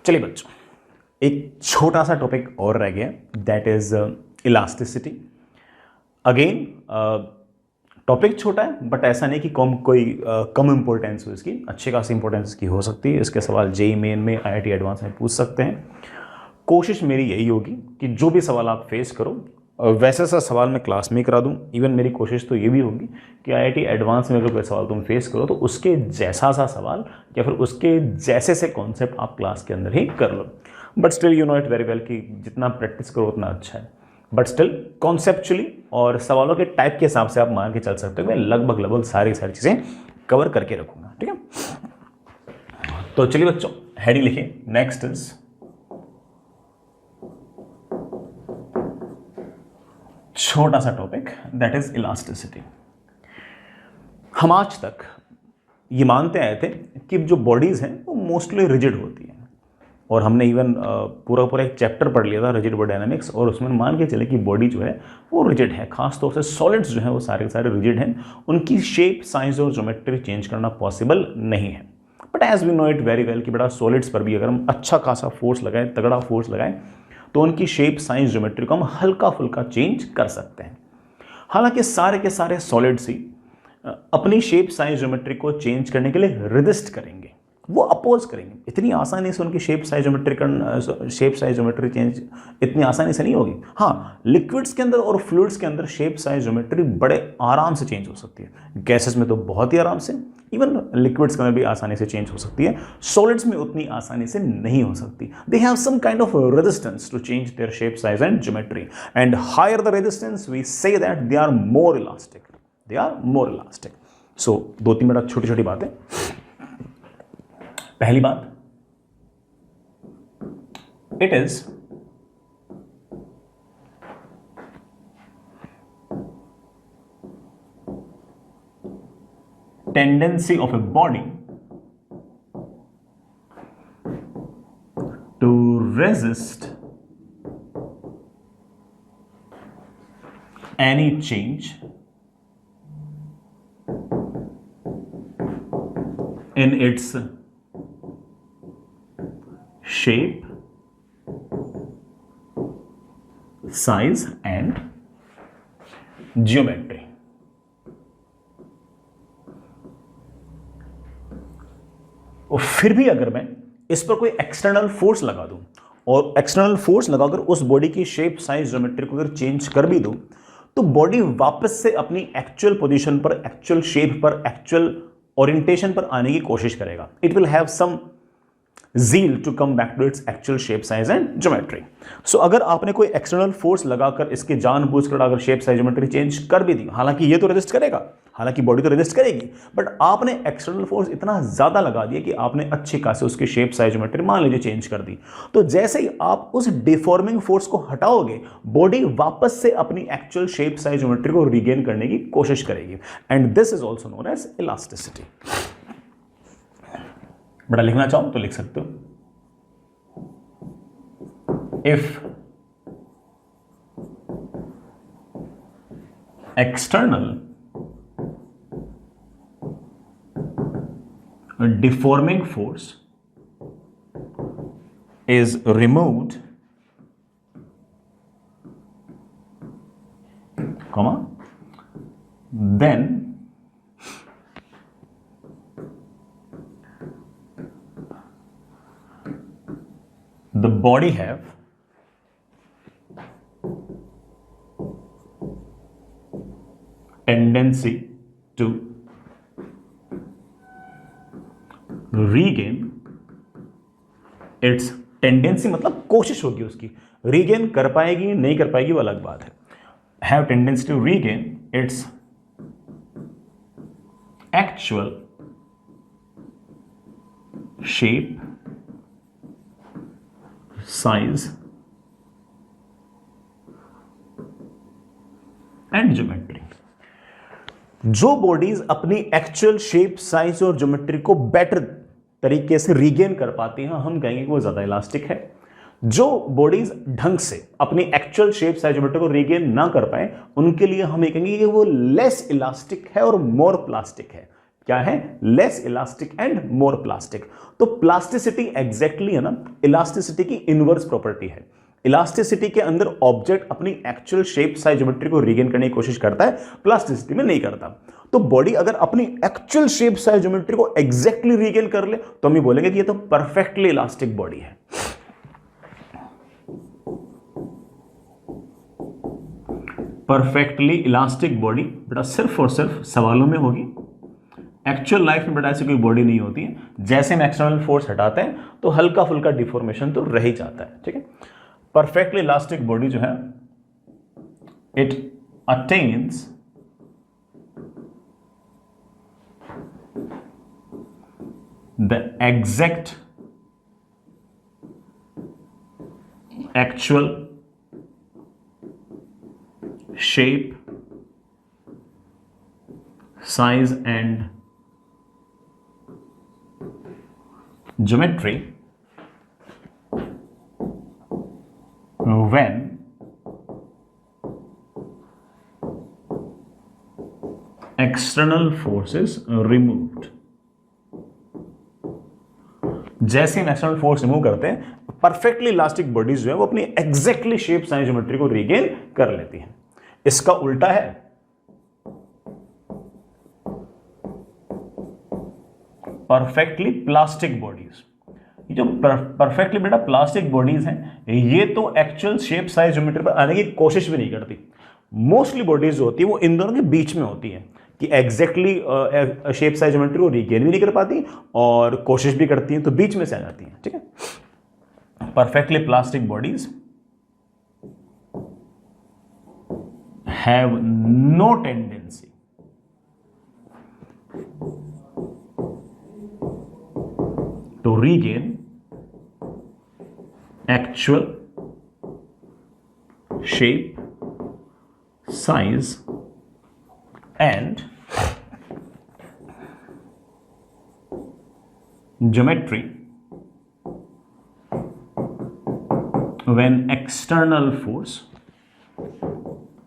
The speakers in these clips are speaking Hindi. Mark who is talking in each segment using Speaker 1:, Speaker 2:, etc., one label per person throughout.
Speaker 1: चलिए बच्चों, एक छोटा सा टॉपिक और रह गया, that is elasticity. Again topic छोटा है बट ऐसा नहीं कि कम इंपॉर्टेंस हो इसकी, अच्छी खासी इंपॉर्टेंस की हो सकती है। इसके सवाल जेईई मेन में, आईआईटी एडवांस में पूछ सकते हैं। कोशिश मेरी यही होगी कि जो भी सवाल आप फेस करो वैसा सा सवाल मैं क्लास में ही करा दूं। इवन मेरी कोशिश तो ये भी होगी कि आईआईटी एडवांस में अगर कोई सवाल तुम फेस करो तो उसके जैसा सा सवाल या फिर उसके जैसे से कॉन्सेप्ट आप क्लास के अंदर ही कर लो। But still you know it very well कि जितना प्रैक्टिस करो उतना अच्छा है। बट स्टिल कॉन्सेप्चुअली और सवालों के टाइप के हिसाब से आप मान के चल सकते हो। मैं लगभग सारी चीज़ें कवर करके रखूंगा, ठीक है। तो चलिए बच्चों, हेडिंग लिखिए। नेक्स्ट इज छोटा सा टॉपिक, दैट इज इलास्टिसिटी। हम आज तक ये मानते आए थे कि जो बॉडीज हैं वो मोस्टली रिजिड होती हैं, और हमने इवन पूरा एक चैप्टर पढ़ लिया था रिजिड बॉडी डायनामिक्स, और उसमें मान के चले कि बॉडी जो है वो रिजिड है। खासतौर से सॉलिड्स जो हैं वो सारे के सारे रिजिड हैं, उनकी शेप, साइज और ज्योमेट्री चेंज करना पॉसिबल नहीं है। But as we know it very well कि बेटा सॉलिड्स पर भी अगर हम अच्छा खासा फोर्स लगाएं, तगड़ा फोर्स लगाएं, तो उनकी शेप, साइज, ज्योमेट्री को हम हल्का फुल्का चेंज कर सकते हैं। हालांकि सारे के सारे सॉलिड्स ही अपनी शेप, साइज, ज्योमेट्री को चेंज करने के लिए रेजिस्ट करेंगे, वो अपोज करेंगे। इतनी आसानी से उनकी शेप साइज ज्योमेट्री चेंज इतनी आसानी से नहीं होगी। हाँ, लिक्विड्स के अंदर और फ्लूइड्स के अंदर शेप साइज ज्योमेट्री बड़े आराम से चेंज हो सकती है। गैसेस में तो बहुत ही आराम से, इवन लिक्विड्स में भी आसानी से चेंज हो सकती है। सॉलिड्स में उतनी आसानी से नहीं हो सकती। They have some kind of resistance to change their shape size and geometry, and higher the resistance we say that they are more elastic. So 2-3 minute छोटी छोटी बातें। पहली बात, it is tendency of a body to resist any change in its shape, size and geometry. और फिर भी अगर मैं इस पर कोई एक्सटर्नल फोर्स लगा दूं और एक्सटर्नल फोर्स लगाकर उस बॉडी की शेप, साइज, ज्योमेट्री को अगर चेंज कर भी दूं, तो बॉडी वापस से अपनी एक्चुअल पोजीशन पर, एक्चुअल शेप पर, एक्चुअल ओरिएंटेशन पर आने की कोशिश करेगा। It will have some zeal to come back to its actual shape, size and geometry. So अगर आपने कोई एक्सटर्नल फोर्स लगाकर इसके जानबूझकर अगर शेप, साइज, ज्योमेट्री चेंज कर भी दी, हालांकि ये तो रेजिस्ट करेगा, हालांकि बॉडी तो रेजिस्ट करेगी, बट आपने एक्सटर्नल फोर्स इतना ज्यादा लगा दिया कि आपने अच्छी खासी उसकी शेप, साइज, ज्योमेट्री मान लीजिए चेंज कर दी, तो जैसे ही आप उस डिफॉर्मिंग फोर्स को हटाओगे, बॉडी वापस से अपनी एक्चुअल शेप, साइज, ज्योमेट्री को रिगेन करने की कोशिश करेगी, and this is also known as elasticity. बड़ा लिखना चाहो तो लिख सकते हो। If external deforming force is removed, comma, then the body have tendency to regain its tendency, मतलब कोशिश होगी उसकी, रीगेन कर पाएगी नहीं कर पाएगी वो अलग बात है। have tendency to regain its actual shape, size and geometry। जो बॉडीज अपनी एक्चुअल शेप, साइज और ज्योमेट्री को बेटर तरीके से रीगेन कर पाती हैं, हम कहेंगे कि वो ज्यादा इलास्टिक है। जो बॉडीज ढंग से अपनी एक्चुअल शेप, साइज, ज्योमेट्री को रीगेन ना कर पाए, उनके लिए हम ये कहेंगे कि वो लेस इलास्टिक है और मोर प्लास्टिक है। क्या है, less elastic and more plastic. तो प्लास्टिसिटी एग्जैक्टली है ना इलास्टिसिटी की इनवर्स प्रॉपर्टी है। इलास्टिसिटी के अंदर ऑब्जेक्ट अपनी एक्चुअल शेप साइज ज्योमेट्री को रीगेन करने की कोशिश करता है, प्लास्टिसिटी में नहीं करता। तो बॉडी अगर अपनी एक्चुअल शेप साइज ज्योमेट्री को एग्जैक्टली रीगेन कर ले तो हम ये बोलेंगे कि ये तो परफेक्टली इलास्टिक बॉडी है। परफेक्टली इलास्टिक बॉडी बेटा सिर्फ और सिर्फ सवालों में होगी, एक्चुअल लाइफ में बेटा ऐसी कोई बॉडी नहीं होती है। जैसे हम एक्सटर्नल फोर्स हटाते हैं तो हल्का फुल्का डिफॉर्मेशन तो रह ही जाता है, ठीक है। परफेक्टली इलास्टिक बॉडी जो है it attains the exact actual shape, size and geometry when external force is removed। जैसे हम एक्सटर्नल फोर्स रिमूव करते हैं परफेक्टली इलास्टिक बॉडीज जो है वो अपनी एग्जैक्टली शेप साइज ज्योमेट्री को रीगेन कर लेती हैं। इसका उल्टा है परफेक्टली प्लास्टिक बॉडीज। ये जो परफेक्टली बेटा प्लास्टिक बॉडीज हैं ये तो एक्चुअल शेप साइज ज्योमेट्री पर आने की कोशिश भी नहीं करती। मोस्टली बॉडीज जो होती है वो इन दोनों के बीच में होती है कि एग्जैक्टली शेप साइज ज्योमेट्री को रीगेन भी नहीं कर पाती और कोशिश भी करती हैं, तो बीच में से आ जाती हैं, ठीक है। Perfectly plastic bodies have no tendency to regain actual shape, size and geometry when external force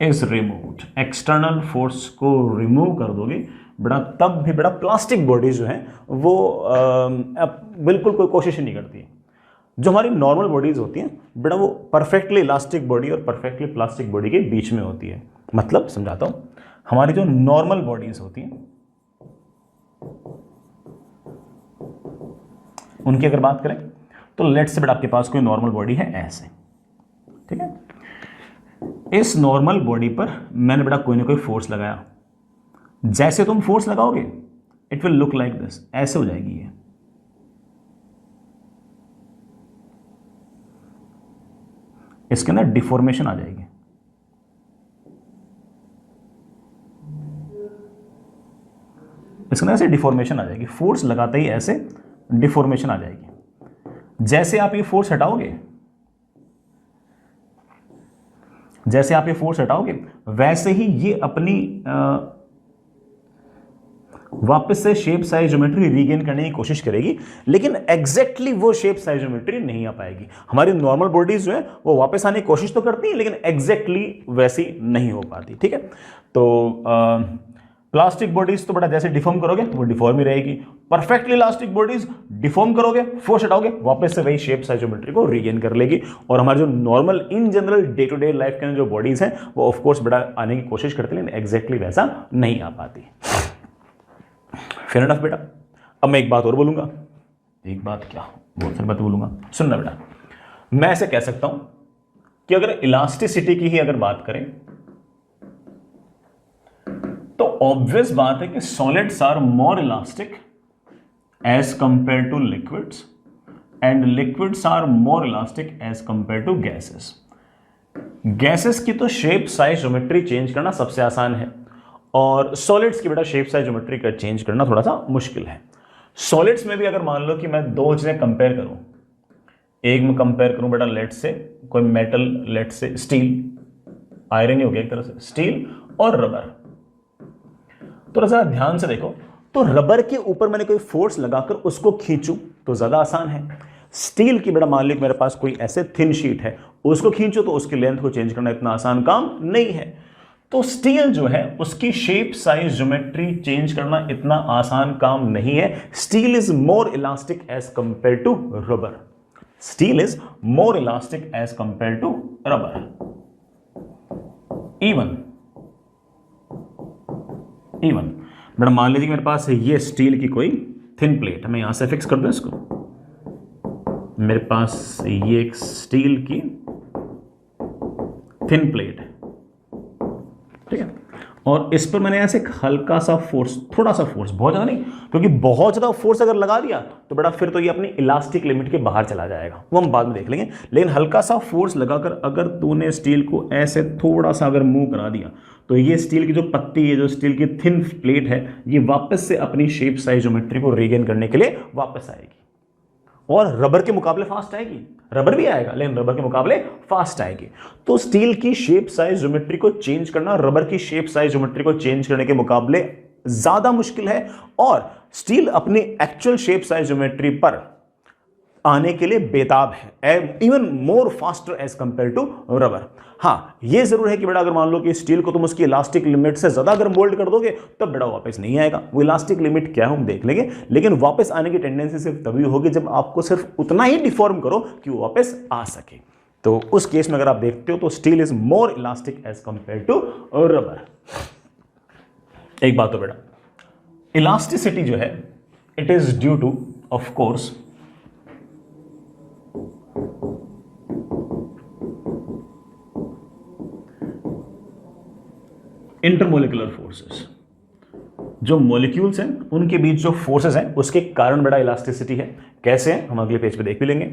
Speaker 1: is removed. External force को रिमूव कर दोगे बेटा तब भी बेटा प्लास्टिक बॉडी जो है वो बिल्कुल कोई कोशिश ही नहीं करती है। जो हमारी नॉर्मल बॉडीज होती हैं बेटा वो परफेक्टली इलास्टिक बॉडी और परफेक्टली प्लास्टिक बॉडी के बीच में होती है। मतलब समझाता हूं, हमारी जो नॉर्मल बॉडीज होती हैं उनकी अगर बात करें तो लेट से बेटा आपके पास कोई नॉर्मल बॉडी है ऐसे, ठीक है। इस नॉर्मल बॉडी पर मैंने बेटा कोई ना कोई फोर्स लगाया। जैसे तुम फोर्स लगाओगे it will look like this, ऐसे हो जाएगी ये। इसके अंदर डिफॉर्मेशन आ जाएगी। इसके अंदर ऐसे डिफॉर्मेशन आ जाएगी। फोर्स लगाते ही ऐसे डिफॉर्मेशन आ जाएगी। जैसे आप ये फोर्स हटाओगे वैसे ही ये अपनी वापस से शेप साइज ज्योमेट्री रीगेन करने की कोशिश करेगी, लेकिन एग्जैक्टली वो शेप साइज ज्योमेट्री नहीं आ पाएगी। हमारी नॉर्मल बॉडीज जो है वो वापस आने की कोशिश तो करती हैं लेकिन एग्जैक्टली वैसी नहीं हो पाती, ठीक है। तो प्लास्टिक बॉडीज तो बड़ा जैसे डिफॉर्म करोगे वो डिफॉर्म ही रहेगी। परफेक्टली इलास्टिक बॉडीज डिफॉर्म करोगे, फोर्स हटाओगे, वापस से वही शेप साइज ज्योमेट्री को रीगेन कर लेगी। और हमारे जो normal in general day to day life के अंदर जो बॉडीज हैं वो ऑफ कोर्स बड़ा आने की कोशिश करती है लेकिन एग्जैक्टली वैसा नहीं आ पाती। फेयर इनफ बेटा। अब मैं एक बात और बोलूंगा, एक बात क्या बहुत सारी बात बोलूंगा, सुनना बेटा। मैं ऐसे कह सकता हूं कि अगर इलास्टिसिटी की ही अगर बात करें तो ऑब्वियस बात है कि solids are more elastic as compare to liquids and liquids are more elastic as compare to gases. Gases की तो शेप साइज ज्योमेट्री चेंज करना सबसे आसान है और सॉलिड्स की बेटा शेप साइज ज्योमेट्री का चेंज करना थोड़ा सा मुश्किल है। सॉलिड्स में भी अगर मान लो कि मैं दो चीजें कंपेयर करूं, एक में कंपेयर करूं बेटा लेट से कोई मेटल, लेट से स्टील, आयरन ही हो गया एक तरह से, स्टील और रबर। तो जरा ध्यान से देखो, तो रबर के ऊपर मैंने कोई फोर्स लगाकर उसको खींचूं तो ज्यादा आसान है। स्टील की बेटा मान लो मेरे पास कोई ऐसे थिन शीट है, उसको खींचो तो उसकी लेंथ को चेंज करना इतना आसान काम नहीं है। तो स्टील जो है उसकी शेप साइज ज्योमेट्री चेंज करना इतना आसान काम नहीं है. Steel is more elastic as compare to rubber. Steel is more elastic as compare to rubber. Even madam मान लीजिए मेरे पास ये स्टील की कोई थिन प्लेट, मैं यहां से फिक्स कर दूं इसको. मेरे पास ये एक स्टील की थिन प्लेट है, ठीक है, और इस पर मैंने ऐसे हल्का सा फोर्स, थोड़ा सा फोर्स, बहुत ज़्यादा नहीं, क्योंकि बहुत ज़्यादा फोर्स अगर लगा दिया तो बेटा फिर तो ये अपनी इलास्टिक लिमिट के बाहर चला जाएगा, वो हम बाद में देख लेंगे. लेकिन हल्का सा फोर्स लगाकर अगर तूने स्टील को ऐसे थोड़ा सा अगर मूव करा दिया तो ये स्टील की जो पत्ती है, जो स्टील की थिन प्लेट है, ये वापस से अपनी शेप साइज ज्योमेट्री को रीगेन करने के लिए वापस आएगी और रबर के मुकाबले फास्ट आएगी. रबर भी आएगा लेकिन रबर के मुकाबले फास्ट आएगी. तो स्टील की शेप साइज ज्योमेट्री को चेंज करना रबर की शेप साइज ज्योमेट्री को चेंज करने के मुकाबले ज्यादा मुश्किल है, और स्टील अपनी एक्चुअल शेप साइज ज्योमेट्री पर आने के लिए बेताब है, even more faster as compare to rubber. हाँ, ये जरूर है कि बेटा अगर मान लो कि स्टील को तुम उसकी इलास्टिक लिमिट से ज्यादा अगर मोल्ड कर दोगे तब बेटा वापस नहीं आएगा. वो इलास्टिक लिमिट क्या है हम देख लेंगे, लेकिन वापस आने की टेंडेंसी सिर्फ तभी होगी जब आपको सिर्फ उतना ही डिफॉर्म करो कि वो वापस आ सके. तो उस केस में अगर आप देखते हो तो steel is more elastic as compare to rubber. एक बात तो बेटा, इलास्टिसिटी जो है it is due to of course intermolecular forces. जो मॉलिक्यूल्स हैं उनके बीच जो फोर्सेस हैं उसके कारण बड़ा इलास्टिसिटी है. कैसे है हम अगले पेज पे देख भी लेंगे.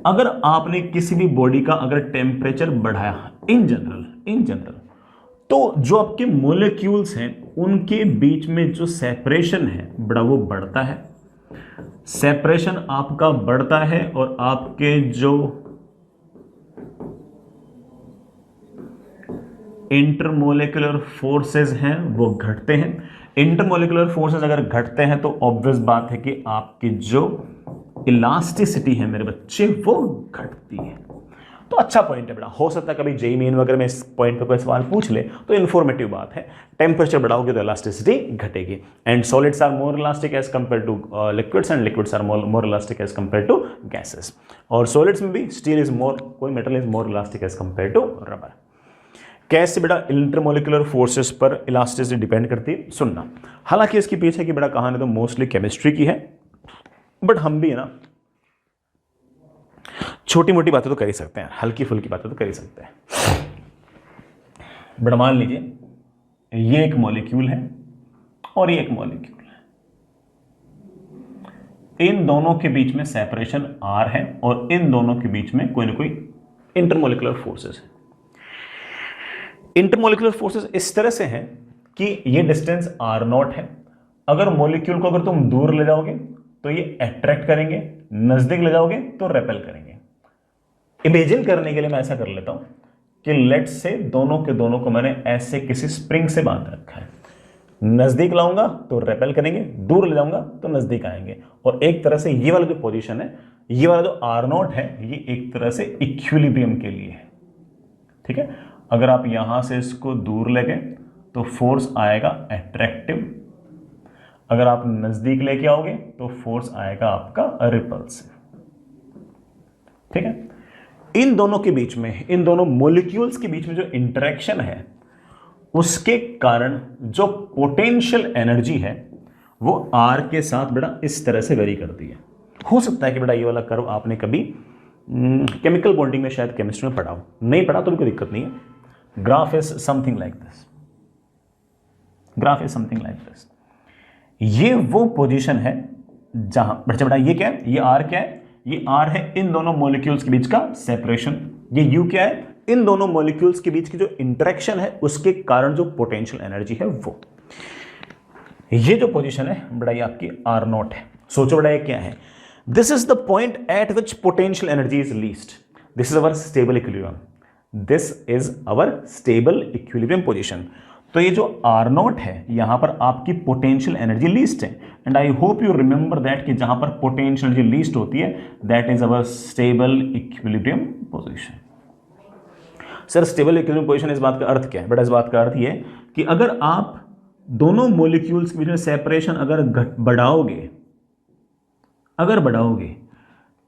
Speaker 1: अगर आपने किसी भी बॉडी का अगर टेम्परेचर बढ़ाया इन जनरल तो जो आपके मॉलिक्यूल्स हैं उनके बीच में जो सेपरेशन है बड़ा वो बढ़ता है. सेपरेशन आपका बढ़ता है और आपके जो इंटरमोलिकुलर फोर्सेस हैं वो घटते हैं. इंटरमोलिकुलर फोर्सेस अगर घटते हैं तो ऑब्वियस बात है कि आपकी जो इलास्टिसिटी है मेरे बच्चे वो घटती है. तो अच्छा पॉइंट है बेटा, हो सकता है कभी जेईई मेन वगैरह में इस पॉइंट पे कोई सवाल पूछ ले तो इन्फॉर्मेटिव बात है. टेम्परेचर बढ़ाओगे तो इलास्टिसिटी घटेगी. And solids are more elastic as compare to liquids and liquids are more elastic as compare to gases. और सॉलिड्स में भी स्टील इज मोर, कोई metal is more elastic as compare to rubber. कैसे बेटा इंटरमोलिकुलर फोर्सेस पर इलास्टिसिटी डिपेंड करती है सुनना. हालांकि इसके पीछे की बेटा कहानी तो मोस्टली केमिस्ट्री की है, बट हम भी है ना छोटी मोटी बातें तो कर ही सकते हैं, हल्की फुल्की बातें तो कर ही सकते हैं. बट मान लीजिए ये एक मॉलिक्यूल है और ये एक मॉलिक्यूल है, इन दोनों के बीच में सेपरेशन R है और इन दोनों के बीच में कोई ना कोई इंटरमोलिकुलर फोर्सेस है. इंटरमोलिकुलर फोर्सेस इस तरह से हैं कि ये डिस्टेंस R0 है. अगर मॉलिक्यूल को अगर तुम दूर ले जाओगे तो ये अट्रैक्ट करेंगे, नजदीक ले जाओगे तो रेपेल करेंगे. इमेजिन करने के लिए मैं ऐसा कर लेता हूं कि लेट्स से दोनों के दोनों को मैंने ऐसे किसी स्प्रिंग से बांध रखा है. नजदीक लाऊंगा तो रेपेल करेंगे, दूर ले जाऊंगा तो नजदीक आएंगे. और एक तरह से ये वाला जो पोजीशन है, ये वाला जो R0 है, ये एक तरह से इक्विलिब्रियम के लिए है. ठीक है, अगर आप यहां से इसको दूर ले गए तो फोर्स आएगा अट्रैक्टिव, अगर आप नजदीक लेके आओगे तो फोर्स आएगा आपका रिपल्सिव. ठीक है, इन दोनों के बीच में, इन दोनों मॉलिक्यूल्स के बीच में जो इंटरेक्शन है उसके कारण जो पोटेंशियल एनर्जी है वो R के साथ बेटा इस तरह से वेरी करती है. हो सकता है कि बेटा ये वाला कर्व आपने कभी केमिकल बॉन्डिंग में शायद केमिस्ट्री में पढ़ा हो, नहीं पढ़ा तो भी कोई दिक्कत नहीं है. Graph is something like this, graph is something like this. ये वो पोजीशन है जहां बच्चे बेटा ये क्या है, ये R क्या है, ये R है इन दोनों मॉलिक्यूल्स के बीच का सेपरेशन. ये U क्या है, इन दोनों मॉलिक्यूल्स के बीच की जो इंटरेक्शन है उसके कारण जो पोटेंशियल एनर्जी है वो. ये जो पोजीशन है बेटा ये आपकी R0 है. सोचो बेटा ये क्या है, this is the point eight which potential energy is least. This is our stable equilibrium, this is our stable equilibrium position. तो ये जो R0 है यहां पर आपकी पोटेंशियल एनर्जी लीस्ट है. And I hope you remember that कि जहां पर पोटेंशियल एनर्जी लीस्ट होती है that is our stable equilibrium position. Sir stable equilibrium position, इस बात का अर्थ क्या है बेटा? इस बात का अर्थ ये है कि अगर आप दोनों मॉलिक्यूल्स के बीच में सेपरेशन अगर बढ़ाओगे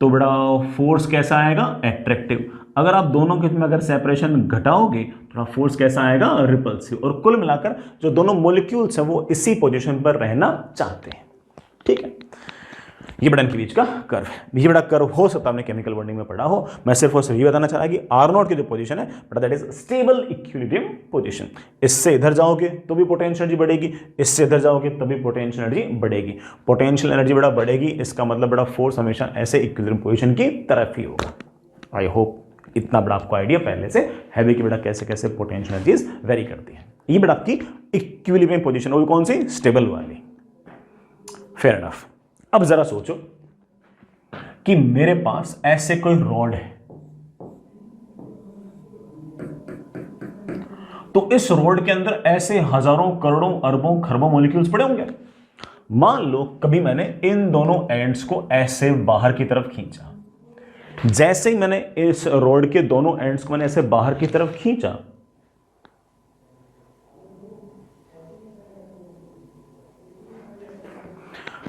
Speaker 1: तो बड़ा फोर्स कैसा आएगा? एट्रैक्टिव। अगर आप दोनों के बीच में अगर सेपरेशन घटाओगे तो फोर्स कैसा आएगा? रिपल्सिव। और कुल मिलाकर जो दोनों मॉलिक्यूल्स हैं वो इसी पोजीशन पर रहना चाहते हैं। ठीक है, ये बड़ा इनके बीच का कर्व है। ये बड़ा कर्व हो सकता है आपने केमिकल बॉन्डिंग में पढ़ा हो। मैं सिर्फ और सिर्फ ये बताना चाह रहा कि आर नॉट की जो पोजीशन है but that is stable equilibrium position. इससे इधर जाओगे तो भी पोटेंशियल एनर्जी बढ़ेगी, इससे इधर जाओगे तभी पोटेंशियल एनर्जी बढ़ेगी। पोटेंशियल एनर्जी बड़ा बढ़ेगी, इसका मतलब बड़ा फोर्स हमेशा ऐसे इक्विलिब्रियम पोजीशन की तरफ ही होगा। आई होप इतना बड़ा आपको आइडिया पहले से है कि बेटा कैसे कैसे पोटेंशियल एनर्जीज वेरी करती है। ये बेटा आपकी इक्विलिब्रियम पोजीशन, वो कौन सी? स्टेबल वाली। Fair enough. अब जरा सोचो कि मेरे पास ऐसे कोई रॉड है, तो इस रॉड के अंदर ऐसे हजारों करोड़ों अरबों खरबों मॉलिक्यूल्स पड़े होंगे। मान लो कभी मैंने इन दोनों एंड्स को ऐसे बाहर की तरफ खींचा, जैसे ही मैंने इस रॉड के दोनों एंड्स को मैंने ऐसे बाहर की तरफ खींचा,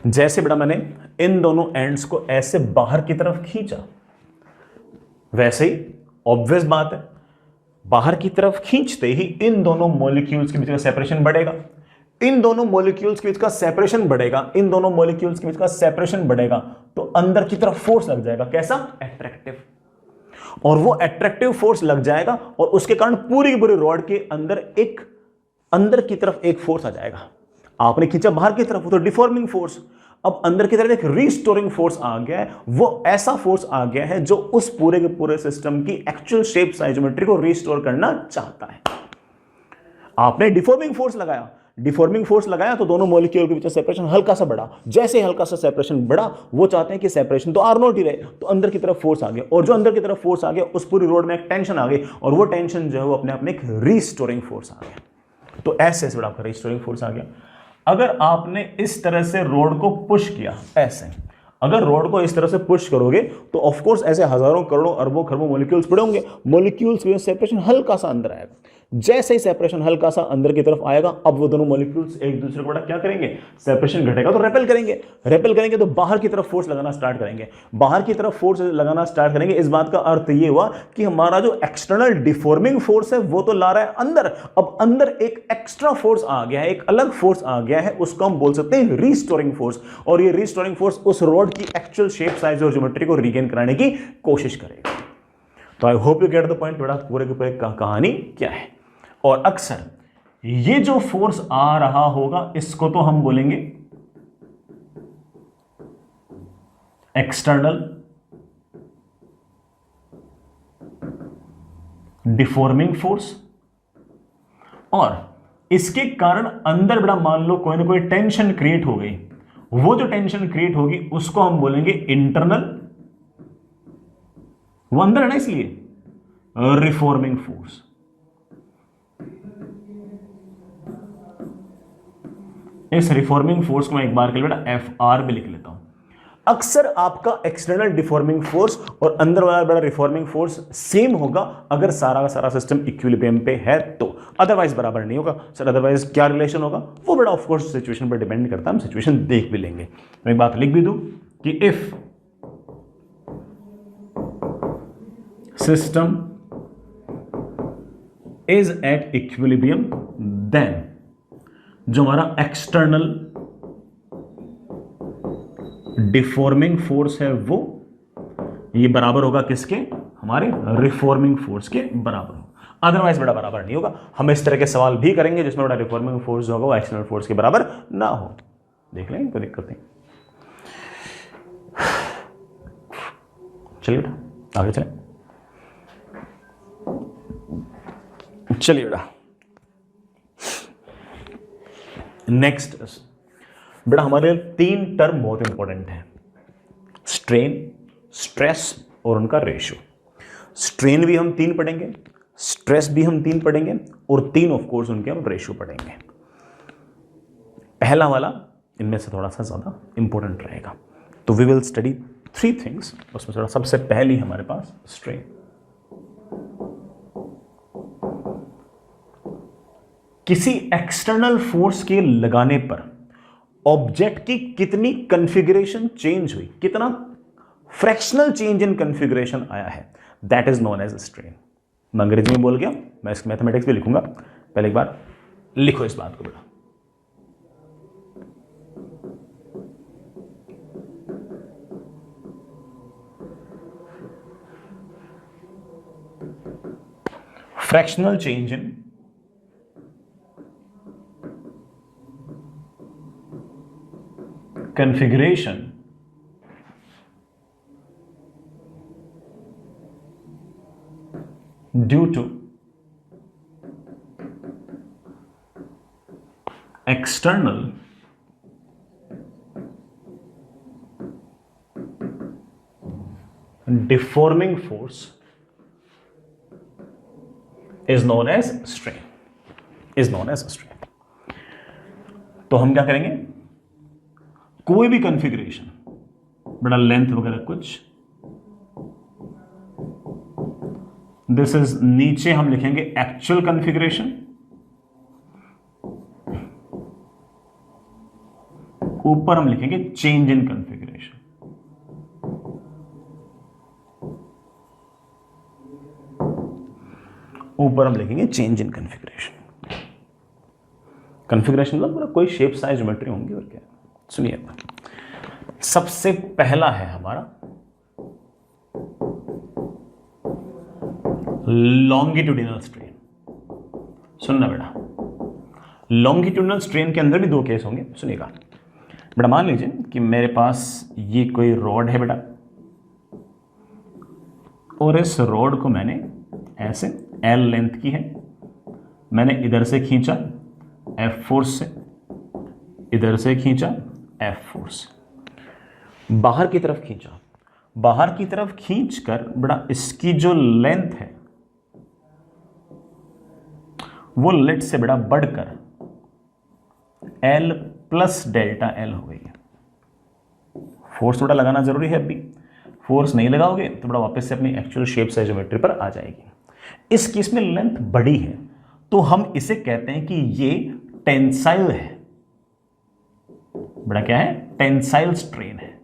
Speaker 1: जैसे बेटा मैंने इन दोनों एंड्स को ऐसे बाहर की तरफ खींचा, वैसे ही ऑब्वियस बात है बाहर की तरफ खींचते ही इन दोनों मॉलिक्यूल्स के बीच का सेपरेशन बढ़ेगा। इन दोनों मॉलिक्यूल्स के बीच का सेपरेशन बढ़ेगा, इन दोनों मॉलिक्यूल्स के बीच का सेपरेशन बढ़ेगा तो अंदर की तरफ फोर्स लग जाएगा। कैसा? एट्रैक्टिव। और वो एट्रैक्टिव फोर्स लग जाएगा और उसके कारण पूरी की पूरी रॉड के अंदर की तरफ एक फोर्स आ जाएगा। आपने खींचा बाहर की तरफ, वो तो डिफॉर्मिंग फोर्स। अब अंदर की तरफ एक रिस्टोरिंग फोर्स आ गया है, वो ऐसा फोर्स आ गया है जो उस पूरे के पूरे सिस्टम की एक्चुअल शेप साइज ज्योमेट्री को रिस्टोर करना चाहता है। आपने डिफॉर्मिंग फोर्स लगाया तो दोनों मॉलिक्यूल के बीच सेपरेशन हल्का सा बढ़ा। जैसे हल्का सा सेपरेशन बढ़ा, वो चाहते हैं कि सेपरेशन तो आर नॉट ही रहे, तो अंदर की तरफ फोर्स आ गया, और जो अंदर की तरफ फोर्स आ गया उस पूरी रोड में एक टेंशन आ गई, और वो टेंशन जो है वो अपने आप में एक रिस्टोरिंग फोर्स आ गया। तो ऐसे बड़ा आपका रिस्टोरिंग फोर्स आ गया। अगर आपने इस तरह से रोड को पुश किया, ऐसे अगर रोड को इस तरह से पुश करोगे तो ऑफ कोर्स ऐसे हजारों करोड़ों अरबों खरबों मॉलिक्यूल्स पड़े होंगे, मॉलिक्यूल्स में सेपरेशन हल्का सा अंदर आएगा। जैसे ही सेपरेशन हल्का सा अंदर की तरफ आएगा, अब वो दोनों मॉलिक्यूल्स एक दूसरे को क्या करेंगे? सेपरेशन घटेगा तो रेपेल करेंगे तो बाहर की तरफ फोर्स लगाना स्टार्ट करेंगे। इस बात का अर्थ ये हुआ कि हमारा जो एक्सटर्नल डिफॉर्मिंग फोर्स है वो तो ला रहा है अंदर, अब अंदर एक एक्स्ट्रा फोर्स आ गया है, एक अलग फोर्स आ गया है, उसको हम बोल सकते हैं रिस्टोरिंग फोर्स। और ये रिस्टोरिंग फोर्स उस रोड की एक्चुअल शेप साइज और ज्योमेट्री को रीगेन कराने की कोशिश करेगा। तो I hope you get the point. बेटा पूरे के पूरे कहानी क्या है। और अक्सर ये जो फोर्स आ रहा होगा इसको तो हम बोलेंगे एक्सटर्नल डिफॉर्मिंग फोर्स, और इसके कारण अंदर बड़ा मान लो कोई ना कोई टेंशन क्रिएट हो गई, वो जो टेंशन क्रिएट होगी उसको हम बोलेंगे इंटरनल, वो अंदर है ना इसलिए रिफॉर्मिंग फोर्स। इस रिफॉर्मिंग फोर्स को मैं एक बार के लिए बेटा FR भी लिख लेता हूं। अक्सर आपका एक्सटर्नल डिफॉर्मिंग फोर्स और अंदर वाला बड़ा रिफॉर्मिंग फोर्स सेम होगा अगर सारा का सारा सिस्टम इक्विलिब्रियम पे है तो, अदरवाइज बराबर नहीं होगा। सर अदरवाइज क्या रिलेशन होगा? वो बड़ा ऑफ कोर्स सिचुएशन पर डिपेंड करता है, हम सिचुएशन देख भी लेंगे। मैं एक बात लिख भी दूं कि if system is at equilibrium then जो हमारा एक्सटर्नल डिफॉर्मिंग फोर्स है वो ये बराबर होगा किसके? हमारे रिफॉर्मिंग फोर्स के बराबर होगा। अदरवाइज बड़ा बराबर नहीं होगा। हम इस तरह के सवाल भी करेंगे जिसमें बड़ा रिफॉर्मिंग फोर्स जो होगा वो एक्सटर्नल फोर्स के बराबर ना हो, देख लेंगे, कोई दिक्कत नहीं। चलिए बेटा आगे चलिए बेटा नेक्स्ट बेटा हमारे लिए 3 टर्म बहुत इंपॉर्टेंट है, स्ट्रेन, स्ट्रेस और उनका रेशियो। स्ट्रेन भी हम 3 पढ़ेंगे, स्ट्रेस भी हम 3 पढ़ेंगे और 3 ऑफ कोर्स उनके हम रेशियो पढ़ेंगे। पहला वाला इनमें से थोड़ा सा ज्यादा इंपॉर्टेंट रहेगा। तो वी विल स्टडी 3 थिंग्स। उसमें थोड़ा सबसे पहली हमारे पास स्ट्रेन। किसी एक्सटर्नल फोर्स के लगाने पर ऑब्जेक्ट की कितनी कॉन्फ़िगरेशन चेंज हुई, कितना फ्रैक्शनल चेंज इन कॉन्फ़िगरेशन आया है, that is known as strain. मैं अंग्रेजी में बोल गया, मैं इसको मैथमेटिक्स में लिखूंगा, पहले एक बार लिखो इस बात को बेटा। Fractional change in configuration due to external deforming force is known as strain, is known as strain। तो हम क्या करेंगे, कोई भी कॉन्फ़िगरेशन बड़ा लेंथ वगैरह कुछ, दिस इज, नीचे हम लिखेंगे एक्चुअल कॉन्फ़िगरेशन, ऊपर हम लिखेंगे चेंज इन कॉन्फ़िगरेशन। ऊपर हम लिखेंगे चेंज इन कॉन्फ़िगरेशन। कॉन्फ़िगरेशन मतलब कोई शेप साइज ज्योमेट्री होंगी और क्या। सुनिए, सबसे पहला है हमारा लॉन्गिट्यूडिनल स्ट्रेन। सुनना बेटा, लॉन्गिट्यूडिनल स्ट्रेन के अंदर भी दो केस होंगे, सुनिएगा बेटा। मान लीजिए कि मेरे पास ये कोई रॉड है बेटा, और इस रॉड को मैंने ऐसे L लेंथ की है, मैंने इधर से खींचा F फोर्स से, इधर से खींचा F फोर्स, बाहर की तरफ खींचा, बाहर की तरफ खींचकर बड़ा इसकी जो लेंथ है वो लेट से बड़ा बढ़कर L प्लस डेल्टा L हो गई है। फोर्स बड़ा लगाना जरूरी है, अभी फोर्स नहीं लगाओगे तो बड़ा वापस से अपनी एक्चुअल शेप साइज ज्योमेट्री पर आ जाएगी। इस केस में लेंथ बड़ी है तो हम इसे कहते हैं कि ये टेंसाइल है, बड़ा क्या है, टेंसाइल स्ट्रेन है।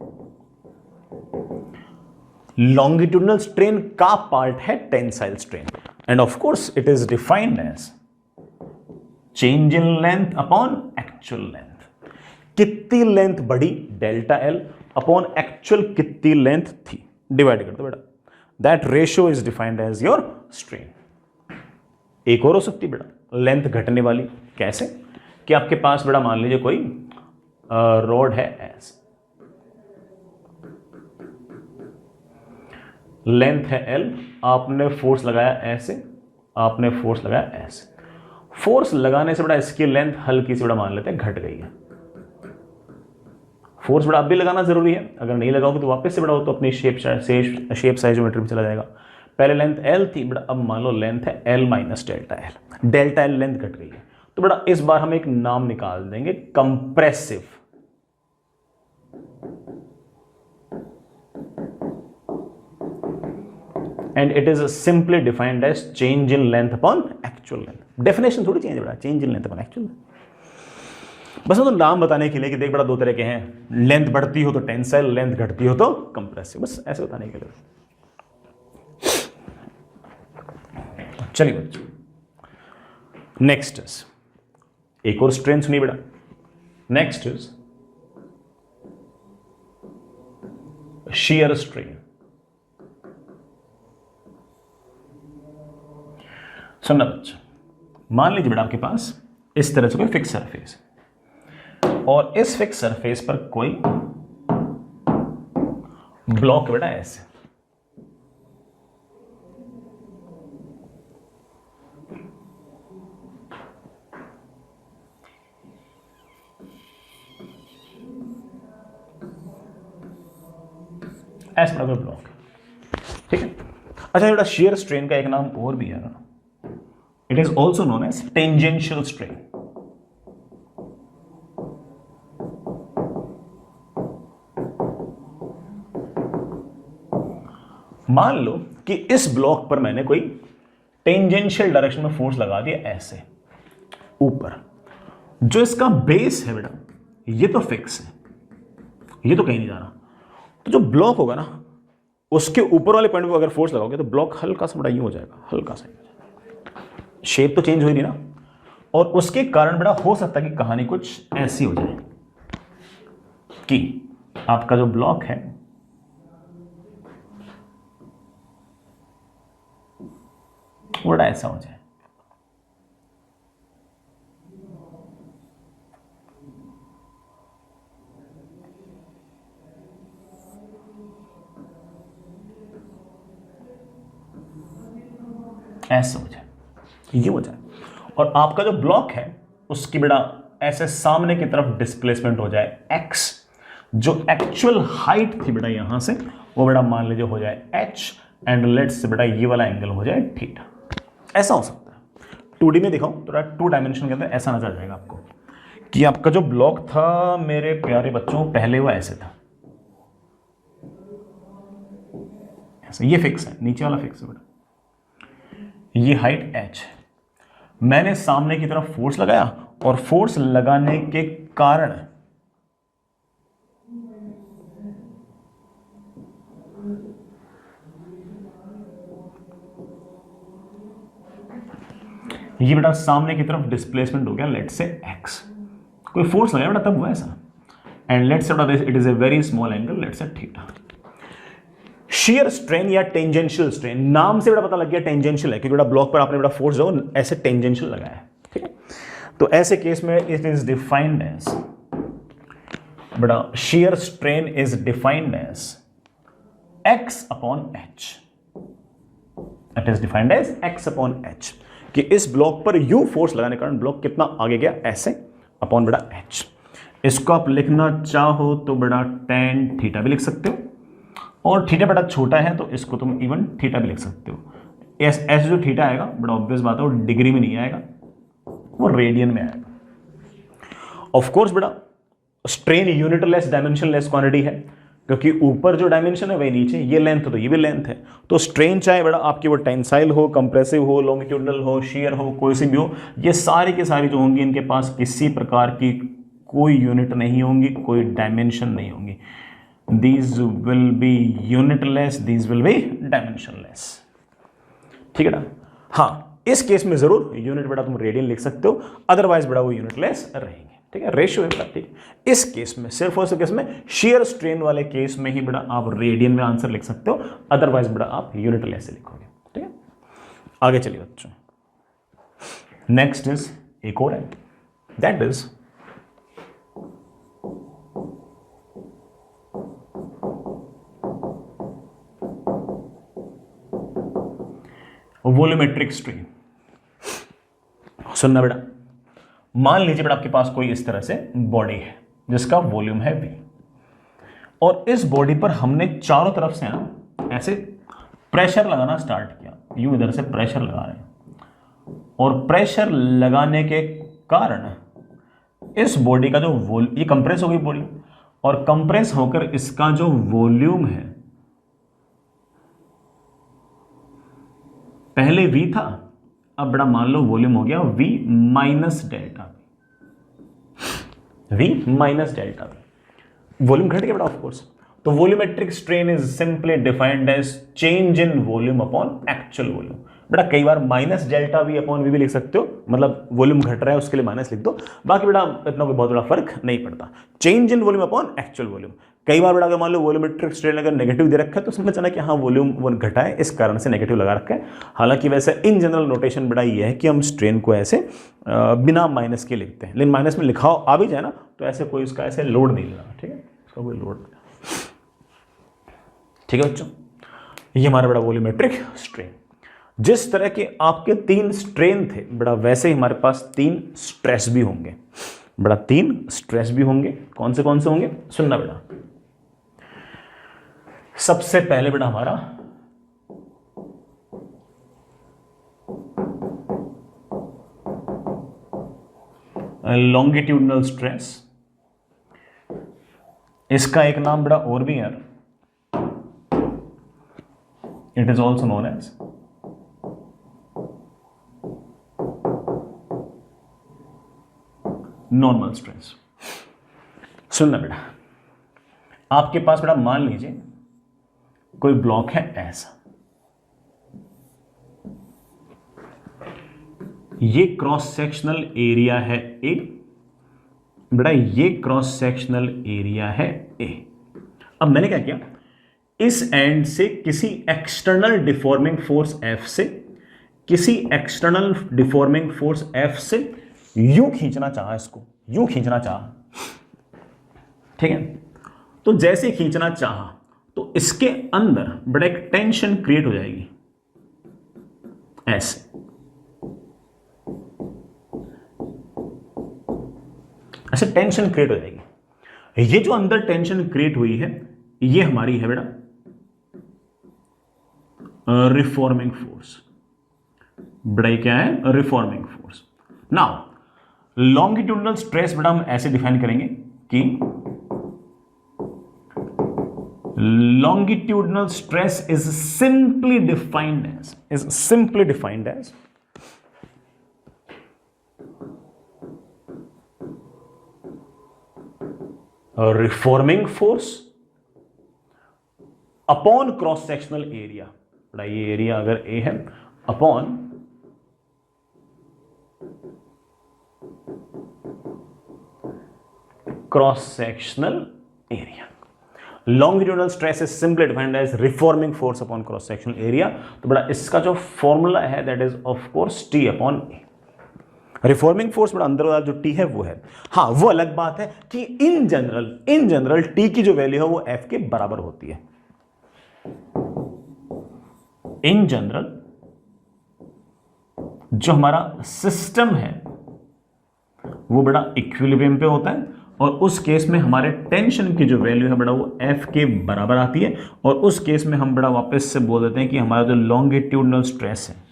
Speaker 1: लॉन्गिट्यूडिनल स्ट्रेन का पार्ट है tensile strain, and of course it is defined as change in length upon actual length. कितनी लेंथ बढ़ी, डेल्टा एल अपॉन एक्चुअल कितनी लेंथ थी, डिवाइड कर दो बेटा। That ratio is defined as your strain. एक और हो सकती बेटा लेंथ घटने वाली, कैसे कि आपके पास बेटा मान लीजिए कोई रॉड है ऐसे, लेंथ है L, आपने फोर्स लगाया ऐसे, आपने फोर्स लगाया ऐसे, फोर्स लगाने से बड़ा इसकी लेंथ हल्की से बड़ा मान लेते हैं घट गई है। फोर्स बड़ा अब भी लगाना जरूरी है, अगर नहीं लगाओगे तो वापस से बड़ा हो तो अपनी शेप साइज ज्योमेट्री में चला जाएगा। पहले लेंथ L थी बड़ा, अब मान लो लेंथ है L minus delta L, delta L length घट गई है, तो बड़ा इस बार हम एक नाम निकाल देंगे compressive. And it is simply defined as change in length upon actual length. Definition थोड़ी चेंज है बड़ा, change in length upon actual. बस तो नाम बताने के लिए कि देख बड़ा दो तरह के हैं, लेंथ बढ़ती हो तो टेंसाइल, लेंथ घटती हो तो कंप्रेसिव, बस ऐसे बताने के लिए। चलिए बच्चों, नेक्स्ट इज एक और स्ट्रेन सुनिए बेटा। Next is shear strain। सुनना बच्चा, मान लीजिए बेटा आपके पास इस तरह से कोई फिक्स सरफेस है और इस फिक्स सरफेस पर कोई ब्लॉक बेटा ऐसे, ऐसा बड़ा कोई ब्लॉक, ठीक है। अच्छा बेटा, shear strain का एक नाम और भी है ना, it is also known as tangential strain. मान लो कि इस ब्लॉक पर मैंने कोई टेंजेंशियल डायरेक्शन में फोर्स लगा दिया ऐसे, ऊपर। जो इसका बेस है बेटा ये तो फिक्स है, ये तो कहीं नहीं जा रहा। तो जो ब्लॉक होगा ना उसके ऊपर वाले पॉइंट पे अगर फोर्स लगाओगे तो ब्लॉक हल्का सा बड़ा यूं हो जाएगा, हल्का सा, शेप तो चेंज हो ही नहीं ना। और उसके कारण बेटा हो सकता है कि कहानी कुछ ऐसी हो जाए कि आपका जो ब्लॉक है बड़ा ऐसा हो जाए। ऐसे हो जाए, ये हो जाए। और आपका जो ब्लॉक है उसकी बेटा ऐसे सामने की तरफ डिस्प्लेसमेंट हो जाए x, जो एक्चुअल हाइट थी बेटा यहां से वो बेटा मान लीजिए हो जाए h, एंड लेट्स से बेटा ये वाला एंगल हो जाए थीटा। ऐसा हो सकता है। 2D में दिखाऊं तो 2 डायमेंशन के अंदर ऐसा नजर आ जाएगा आपको कि आपका जो ब्लॉक था मेरे प्यारे बच्चों पहले वो ऐसे था, ऐसे, ये फिक्स है, नीचे वाला फिक्स है बेटा, ये हाइट h। मैंने सामने की तरफ फोर्स लगाया और फोर्स लगाने के कारण ये बेटा सामने की तरफ डिस्प्लेसमेंट हो गया लेट से x। कोई फोर्स लगाया बेटा तब वो ऐसा, एंड लेट से बेटा it is a very small angle let say theta. Shear strain या टेंजेंशियल स्ट्रेन, नाम से बेटा पता लग गया टेंजेंशियल है क्योंकि बेटा ब्लॉक पर आपने बेटा फोर्स जो ऐसे टेंजेंशियल लगाया है, ठीक है। तो ऐसे केस में इट इज डिफाइंड एज बेटा shear strain is defined as x upon h। It is defined as x upon h कि इस ब्लॉक पर u फोर्स लगाने के कारण ब्लॉक कितना आगे गया, ऐसे अपॉन बेटा h। इसको आप लिखना चाहो तो बेटा tan थीटा भी लिख सकते हो, और थीटा बेटा छोटा है तो इसको तुम इवन थीटा भी लिख सकते हो। ऐसे जो थीटा आएगा बड़ा ऑब्वियस बात है वो डिग्री में नहीं आएगा, वो रेडियन में आएगा। ऑफ कोर्स बेटा स्ट्रेन यूनिटलेस डायमेंशनलेस क्वांटिटी है क्योंकि ऊपर जो डायमेंशन है वही नीचे, ये लेंथ है तो ये भी लेंथ है। तो स्ट्रेन चाहे बेटा आपकी वो टेंसाइल हो, कंप्रेसिव हो, लॉन्गिट्यूडनल हो, शियर हो, कोई सी भी हो, ये सारी की सारी जो होंगी इनके पास किसी प्रकार की कोई यूनिट नहीं होंगी, कोई डायमेंशन नहीं होंगी। These will be unitless, these will be dimensionless, ठीक है ना। हाँ इस केस में जरूर यूनिट बेटा तुम रेडियन लिख सकते हो, अदरवाइज बेटा वो यूनिटलेस रहेंगे, ठीक है। रेशियो है बेटा, ठीक है। इस केस में सिर्फ और सिर्फ केस में शेयर स्ट्रेन वाले केस में ही बेटा आप रेडियन में आंसर लिख सकते हो, अदरवाइज बेटा आप यूनिटलेस से लिखोगे, ठीक है। आगे चलिए बच्चों, नेक्स्ट इज एक और है, दैट इज वॉल्यूमेट्रिक स्ट्रेन। सुनना बेटा, मान लीजिए बेटा आपके पास कोई इस तरह से बॉडी है जिसका वॉल्यूम है v, और इस बॉडी पर हमने चारों तरफ से ना ऐसे प्रेशर लगाना स्टार्ट किया, यूं इधर से प्रेशर लगा रहे हैं, और प्रेशर लगाने के कारण इस बॉडी का जो ये कंप्रेस हो गई बॉडी, और कंप्रेस होकर इसका जो वॉल्यूम है पहले v था, अब बड़ा मान लो वॉल्यूम हो गया v minus delta v minus delta v, volume घट गया बेटा ऑफ कोर्स। तो volumetric strain is simply defined as change in volume upon actual volume. बेटा कई बार minus delta v upon v भी लिख सकते हो, मतलब वॉल्यूम घट रहा है उसके लिए माइनस लिख दो, बाकी बेटा इतना कोई बहुत बड़ा फर्क नहीं पड़ता। Change in volume upon actual volume. कई बार बेटा अगर मान लो वॉल्यूमेट्रिक स्ट्रेन अगर नेगेटिव दे रखा है तो समझ जाना कि हाँ वॉल्यूम वो घटा है, इस कारण से नेगेटिव लगा रखा है। हालांकि वैसे इन जनरल नोटेशन बेटा ये है कि हम स्ट्रेन को ऐसे बिना माइनस के लिखते हैं, लेकिन माइनस में लिखा आ भी जाए ना तो ऐसे कोई उसका ऐसे लोड नहीं लेना, ठीक है, उसका कोई लोड नहीं, ठीक है बच्चों। ये हमारा बड़ा वॉल्यूमेट्रिक स्ट्रेन। जिस तरह के आपके 3 स्ट्रेन थे बेटा वैसे ही हमारे पास 3 स्ट्रेस भी होंगे बेटा, 3 स्ट्रेस भी होंगे। कौन से होंगे सुनना बेटा। सबसे पहले बेटा हमारा लॉन्गिट्यूडनल स्ट्रेस, इसका एक नाम बेटा और भी है, it is also known as normal stress. सुनना बेटा, आपके पास बेटा मान लीजिए कोई ब्लॉक है ऐसा, ये क्रॉस सेक्शनल एरिया है ए, बेटा ये क्रॉस सेक्शनल एरिया है ए। अब मैंने क्या किया, इस एंड से किसी एक्सटर्नल डिफॉर्मिंग फोर्स एफ से, किसी एक्सटर्नल डिफॉर्मिंग फोर्स एफ से यूं खींचना चाहा, इसको यूं खींचना चाहा, ठीक है। तो जैसे खींचना चाहा तो इसके अंदर बड़ा एक टेंशन क्रिएट हो जाएगी ऐसे, ऐसे टेंशन क्रिएट हो जाएगी। ये जो अंदर टेंशन क्रिएट हुई है ये हमारी है बेटा रिफॉर्मिंग फोर्स। बड़ा क्या है, reforming force. Now longitudinal stress बेटा हम ऐसे डिफाइन करेंगे कि longitudinal stress is simply defined as a reforming force upon cross sectional area। ये एरिया अगर A है, upon cross sectional area. Longitudinal stress is simply defined as reforming force upon cross sectional area. तो बड़ा इसका जो फॉर्मूला है that is of course T upon A. Reforming force बड़ा अंदर वाला जो टी है वो है। हाँ, वो अलग बात है कि इन जनरल टी की जो वैल्यू है वो एफ के बराबर होती है। इन जनरल जो हमारा सिस्टम है वो बड़ा इक्विलिब्रियम पे होता है, और उस केस में हमारे टेंशन की जो वैल्यू है बड़ा वो एफ के बराबर आती है, और उस केस में हम बड़ा वापस से बोल देते हैं कि हमारा जो लॉन्गिट्यूडनल स्ट्रेस है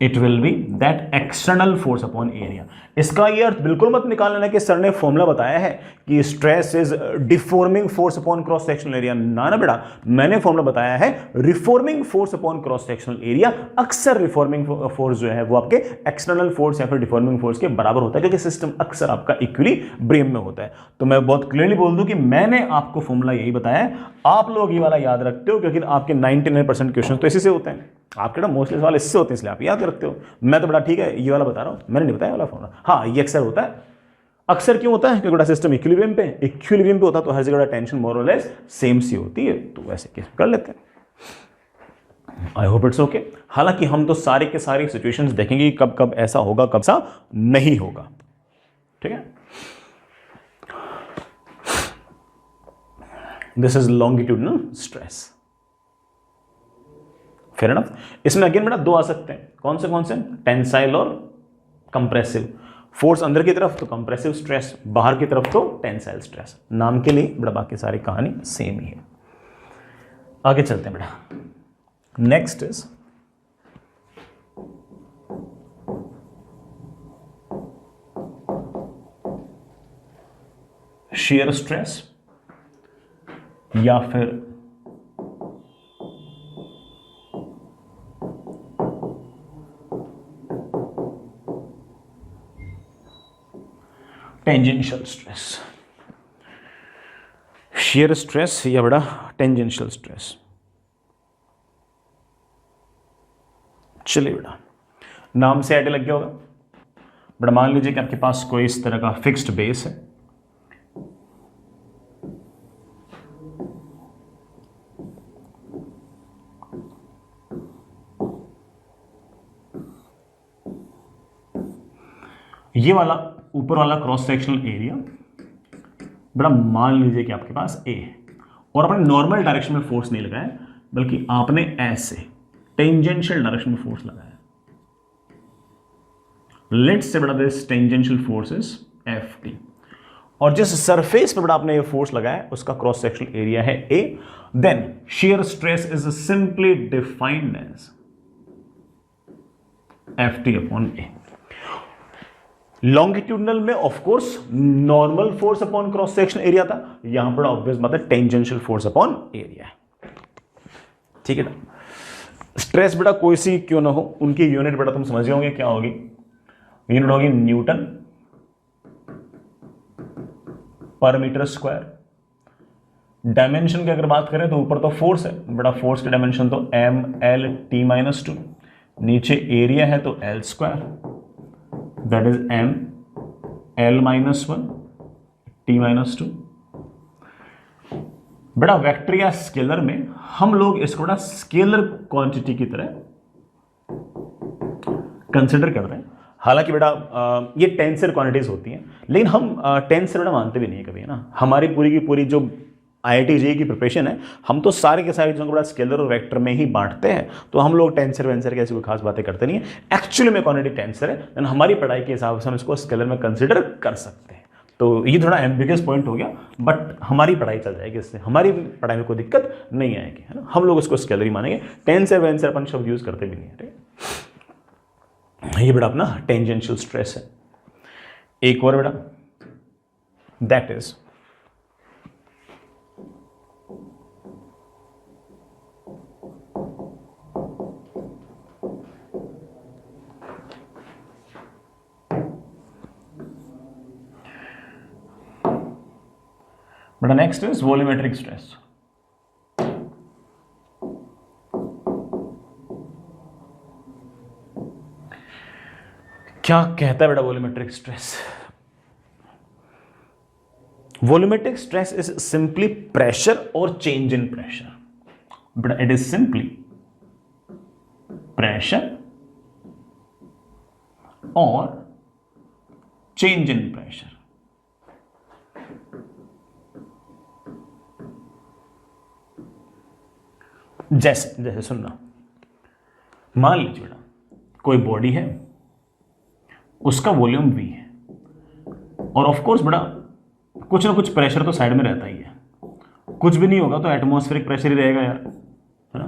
Speaker 1: it will be that external force upon area. इसका ये अर्थ बिल्कुल मत निकाल लेना कि सर ने फॉर्मूला बताया है कि stress is deforming force upon cross sectional area. ना बेटा, मैंने फॉर्मूला बताया है reforming force upon cross sectional area. अक्सर रिफॉर्मिंग फोर्स जो है वो आपके एक्सटर्नल फोर्स या फिर डिफॉर्मिंग फोर्स के बराबर होता है, क्योंकि सिस्टम अक्सर आपका इक्विलिब्रियम में होता है। तो मैं बहुत क्लियरली बोल दूं कि मैंने आपको फॉर्मूला यही बताया है, आप लोग ये वाला याद रखते हो क्योंकि आपके 99% क्वेश्चन तो इसी से होते हैं। आपके ना मोस्टली सवाल इससे होते हैं, इसलिए आप याद रखते हो। मैं तो बड़ा ठीक है ये वाला बता रहा हूं, मैंने नहीं बताया वाला फॉर्मूला। हाँ, ये अक्सर होता है। अक्सर क्यों होता है? क्योंकि बड़ा सिस्टम इक्विलिब्रियम पे होता है, तो हर जगह टेंशन मोर और लेस सेम सी होती है, तो वैसे केस कर लेते हैं। I hope it's okay. हालांकि हम तो सारे के सारे सिचुएशंस देखेंगे कब कब ऐसा होगा, कब सा नहीं होगा, ठीक है। This is longitudinal stress. Fair enough. इसमें अगेन बेटा दो आ सकते हैं, कौन से? टेंसाइल और कंप्रेसिव। फोर्स अंदर की तरफ तो कंप्रेसिव स्ट्रेस, बाहर की तरफ तो टेंसाइल स्ट्रेस। नाम के लिए बेटा बाकी सारी कहानी सेम ही है। आगे चलते हैं बेटा। नेक्स्ट इज शियर स्ट्रेस या फिर टेंजेंशियल स्ट्रेस। शियर स्ट्रेस या बड़ा टेंजेंशियल स्ट्रेस। चलिए बेटा, नाम से आइडिया लग गया होगा। बड़ा मान लीजिए कि आपके पास कोई इस तरह का फिक्स्ड बेस है, ये वाला ऊपर वाला क्रॉस सेक्शनल एरिया बड़ा मान लीजिए कि आपके पास ए है, और आपने नॉर्मल डायरेक्शन में फोर्स नहीं लगाया, बल्कि आपने ऐसे टेंजेंशियल डायरेक्शन में फोर्स लगाया। लेट्स से बड़ा this tangential force is F T, और जिस सरफेस पर बड़ा आपने ये फोर्स लगाया उसका क्रॉस सेक्शनल एरिया है A, then shear stress is simply defined as F T upon A. Longitudinal में of course normal force upon cross section area था, यहां पर ऑब्वियस बात है टेंजेंशियल फोर्स अपॉन एरिया है, ठीक है ना। स्ट्रेस बेटा कोई सी क्यों ना हो, उनकी यूनिट बेटा तुम समझ होंगे क्या होगी, यूनिट होगी न्यूटन पर मीटर स्क्वायर। डायमेंशन की अगर बात करें तो ऊपर तो फोर्स है बेटा, फोर्स की डायमेंशन तो mL/t-2, नीचे एरिया है तो L square, that is mL-1 t-2। बेटा वेक्टर या स्केलर में हम लोग इसको बेटा स्केलर क्वांटिटी की तरह कंसिडर कर रहे हैं। हालांकि बेटा ये टेंसर क्वांटिटीज होती हैं, लेकिन हम टेंसर बेटा मानते भी नहीं है कभी, है ना। हमारी पूरी की पूरी जो IIT JEE की प्रिपरेशन है, हम तो सारे के सारे चीज़ों को बड़ा स्केलर और वेक्टर में ही बांटते हैं, तो हम लोग टेंसर वेंसर की ऐसी कोई खास बातें करते नहीं है। एक्चुअली में क्वांटिटी टेंसर है, लेकिन हमारी पढ़ाई के हिसाब से हम इसको स्केलर में कंसिडर कर सकते हैं। तो ये थोड़ा एम्बिगस पॉइंट हो गया, बट हमारी पढ़ाई चल जाएगी इससे, हमारी पढ़ाई में कोई दिक्कत नहीं आएगी, है ना। हम लोग इसको स्केलर ही मानेंगे, टेंसर वेंसर अपन शब्द यूज करते भी नहीं है, ठीक है। ये बेटा अपना टेंजेंशियल स्ट्रेस है। एक और बेटा, दैट इज बेटा नेक्स्ट इज वॉल्यूमेट्रिक स्ट्रेस। क्या कहता है बेटा volumetric stress? Volumetric stress is simply pressure और चेंज इन प्रेशर। बेटा इट इज सिंपली प्रेशर और चेंज इन प्रेशर। जैसे जैसे सुनना, मान लीजिए बेटा कोई बॉडी है, उसका वॉल्यूम V है, और ऑफ कोर्स बेटा कुछ ना कुछ प्रेशर तो साइड में रहता ही है। कुछ भी नहीं होगा तो एटमॉस्फेरिक प्रेशर ही रहेगा यार, है ना।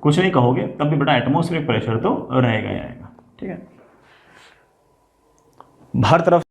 Speaker 1: कुछ नहीं कहोगे तब भी बेटा एटमॉस्फेरिक प्रेशर तो रहेगा ही रहेगा, ठीक है। हर तरफ